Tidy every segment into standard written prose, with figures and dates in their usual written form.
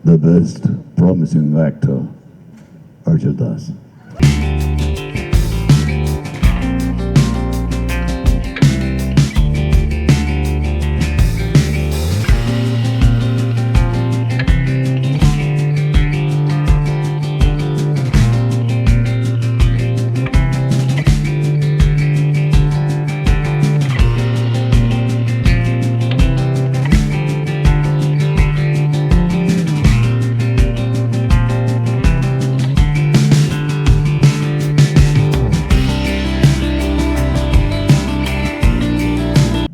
the best promising actor, Arjun Das.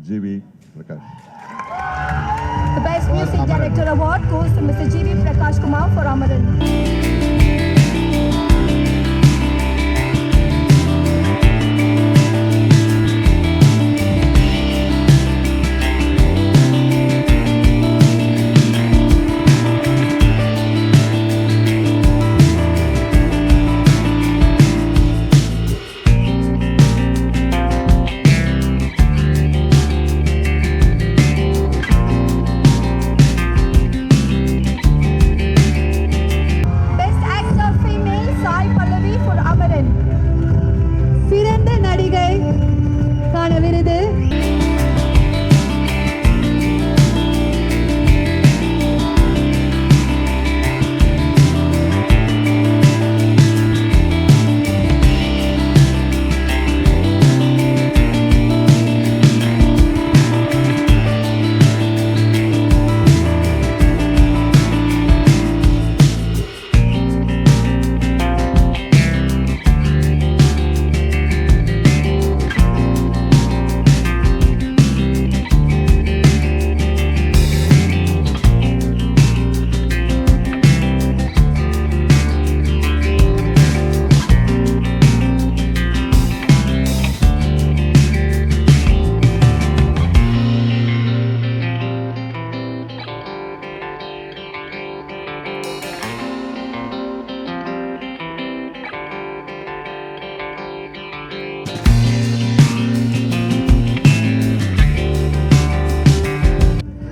G.V. Prakash. The Best Music Director Award goes to Mr. G.V. Prakash Kumar for Amaran. Best Actor Female Sai Pallavi for Amaran. சிறந்த நடிகை கான விருது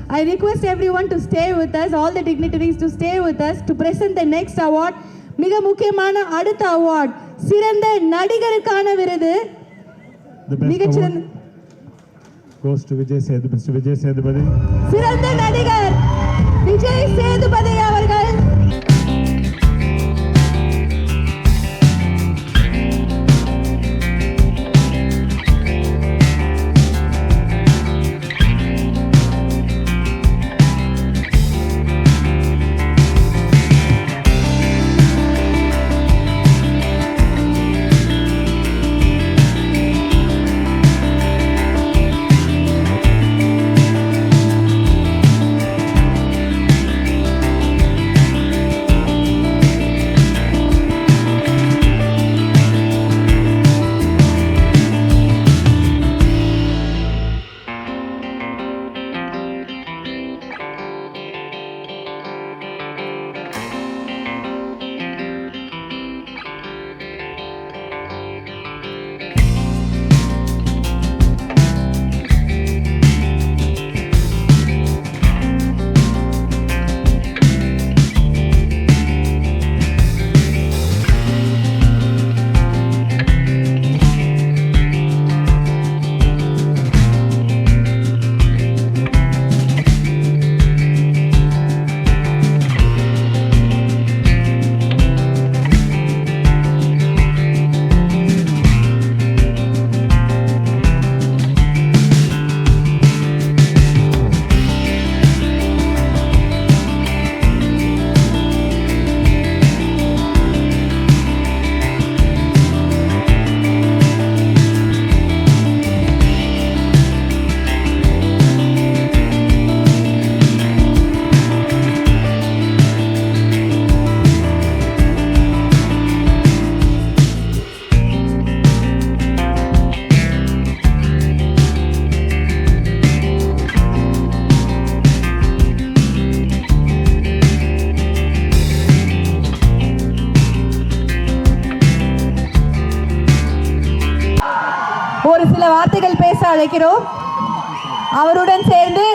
I request everyone to stay with us, all the dignitaries to stay with us to present the next award. மிக முக்கியமான அடுத்த award சிறந்த நடிகருக்கான விருது. The best மிகச்சிறந்த award goes to Vijay Sethupathi. Mr. Vijay Sethupathi. சிறந்த நடிகர் விஜய் சேதுபதி அவர்கள். ஒரு சில வார்த்தைகள் பேச அழைக்கிறோம். அவருடன் சேர்ந்து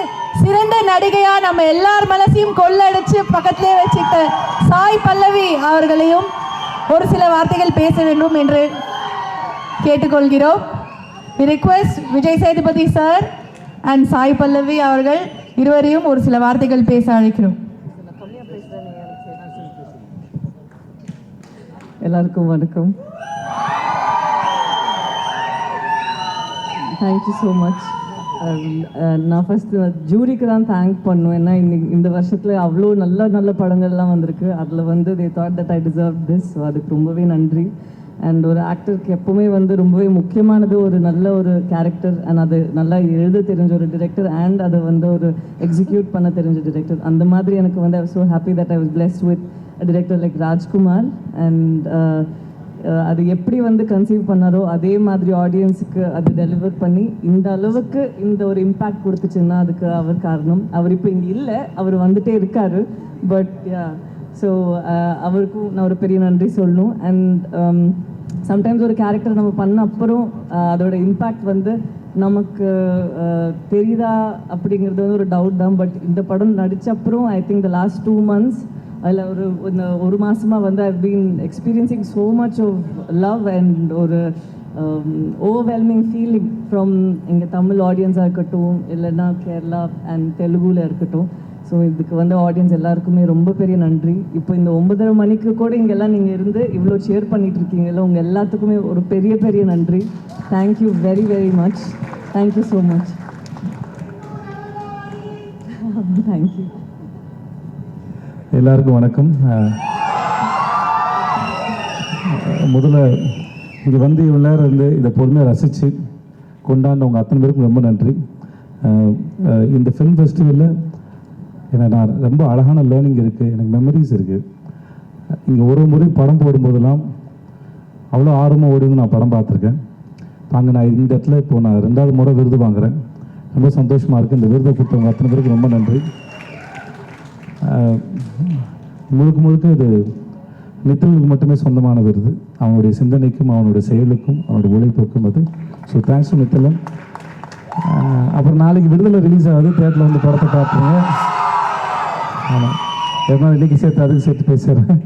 சிறந்த நடிகையா நம்ம எல்லார் மனசையும் கொள்ளடிச்சு பக்கத்திலே வச்சுக்கிட்ட சாய் பல்லவி அவர்களையும் ஒரு சில வார்த்தைகள் பேச வேண்டும் என்று கேட்டுக்கொள்கிறோம். We request Vijay Sethupathi sir and Sai Pallavi அவர்கள் இருவரையும் ஒரு சில வார்த்தைகள் பேச அழைக்கிறோம். எல்லாருக்கும் வணக்கம். Thank you so much. நான் ஃபஸ்ட்டு ஜூரிக்கு தான் தேங்க் பண்ணுவேன். ஏன்னா இந்த வருஷத்தில் அவ்வளோ நல்ல படங்கள்லாம் வந்திருக்கு. அதில் வந்து the thought that I deserve this. So அதுக்கு ரொம்பவே நன்றி. அண்ட் ஒரு ஆக்டருக்கு எப்போவுமே வந்து ரொம்பவே முக்கியமானது ஒரு நல்ல ஒரு கேரக்டர் அண்ட் அது நல்லா எழுத தெரிஞ்ச ஒரு டிரெக்டர் அண்ட் அதை வந்து ஒரு எக்ஸிக்யூட் பண்ண தெரிஞ்ச டிரெக்டர். அந்த மாதிரி எனக்கு வந்து I was so happy that I was blessed with director like Rajkumar. And அது எப்படி வந்து கன்சீவ் பண்ணாரோ அதே மாதிரி ஆடியன்ஸுக்கு அது டெலிவர் பண்ணி இந்த அளவுக்கு இந்த ஒரு இம்பேக்ட் கொடுத்துச்சுன்னா அதுக்கு அவர் காரணம். அவர் இப்போ இங்கே இல்லை, அவர் வந்துட்டே இருக்காரு. பட் ஸோ அவருக்கும் நான் ஒரு பெரிய நன்றி சொல்லணும். அண்ட் சம்டைம்ஸ் ஒரு கேரக்டர் நம்ம பண்ண அப்புறம் அதோட இம்பேக்ட் வந்து நமக்கு தெரியுதா அப்படிங்கிறது வந்து ஒரு டவுட் தான். பட் இந்த படம் நடித்த அப்புறம் I think the last 2 months அதில் ஒரு மாதமாக வந்து I been experiencing so much of love and ஒரு ஓவர்வெல்மிங் ஃபீலிங் ஃப்ரம் எங்கள் தமிழ் ஆடியன்ஸாக இருக்கட்டும், இல்லைன்னா கேரளா அண்ட் தெலுங்குல இருக்கட்டும். ஸோ இதுக்கு வந்து ஆடியன்ஸ் எல்லாருக்குமே ரொம்ப பெரிய நன்றி. இப்போ இந்த 9:30 மணிக்கு கூட இங்கெல்லாம் நீங்கள் இருந்து இவ்வளோ ஷேர் பண்ணிட்டு இருக்கீங்கல்ல, உங்கள் எல்லாத்துக்குமே ஒரு பெரிய நன்றி. Thank you very much. Thank you so much. Thank you. எல்லாருக்கும் வணக்கம். முதல்ல இங்கே வந்து இவ்வளோ நேரம் இருந்து இதை பொறுமையாக ரசித்து கொண்டாண்டவங்க அத்தனை பேருக்கும் ரொம்ப நன்றி. இந்த ஃபிலிம் ஃபெஸ்டிவலில் எனக்கு நான் ரொம்ப அழகான லேர்னிங் இருக்குது, எனக்கு மெமரிஸ் இருக்குது. இங்கே ஒரு முறை படம் போடும்போதெல்லாம் அவ்வளோ ஆர்வமாக ஓடுங்க நான் படம் பார்த்துருக்கேன். அங்கே நான் இந்த இடத்துல இப்போது நான் 2வது முறை விருது வாங்குகிறேன். ரொம்ப சந்தோஷமாக இருக்குது. இந்த விருதை கொடுத்தவங்க அத்தனை பேருக்கு ரொம்ப நன்றி. முழுக்க இது நித்திலுக்கு மட்டுமே சொந்தமான விருது. அவனுடைய சிந்தனைக்கும் அவனுடைய செயலுக்கும் அவனுடைய உழைப்புக்கும் அது. So thanks to Nithilan. அப்புறம் நாளைக்கு விடுதலை ரிலீஸ் ஆகுது, தேட்டரில் வந்து படத்தை பார்த்துருங்க. ஆமாம், எதனால் இன்றைக்கி சேர்த்து அதுக்கு சேர்த்து பேசுகிறேன்.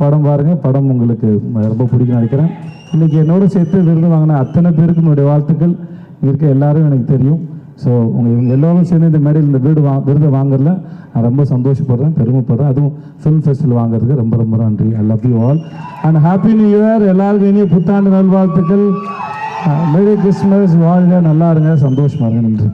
படம் பாருங்கள், படம் உங்களுக்கு ரொம்ப பிடிக்கும் நினைக்கிறேன். இன்றைக்கி என்னோட சேர்த்து விருது வாங்கின அத்தனை பேருக்கு என்னுடைய வாழ்த்துக்கள். இருக்க எல்லாரும் எனக்கு தெரியும். ஸோ இவங்க எல்லோரும் சேர்ந்து இந்த மேடையில் இந்த விருதை வாங்குறதுல நான் ரொம்ப சந்தோஷப்படுறேன், பெருமைப்படுறேன். அதுவும் ஃபிலிம் ஃபெஸ்டிவல் வாங்குறதுக்கு ரொம்ப நன்றி. I love you all and happy new year. எல்லாருக்கும் இனிய புத்தாண்டு நல்வாழ்த்துக்கள். Merry Christmas. வாழ்க, நல்லா இருங்க, சந்தோஷமாக இருங்க. நன்றி.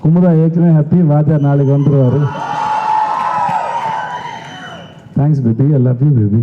குமுதா ஏற்கனவே ஹாப்பி, வாத்தியார் நாளைக்கு வந்துடுவார். Thanks baby, I love you baby.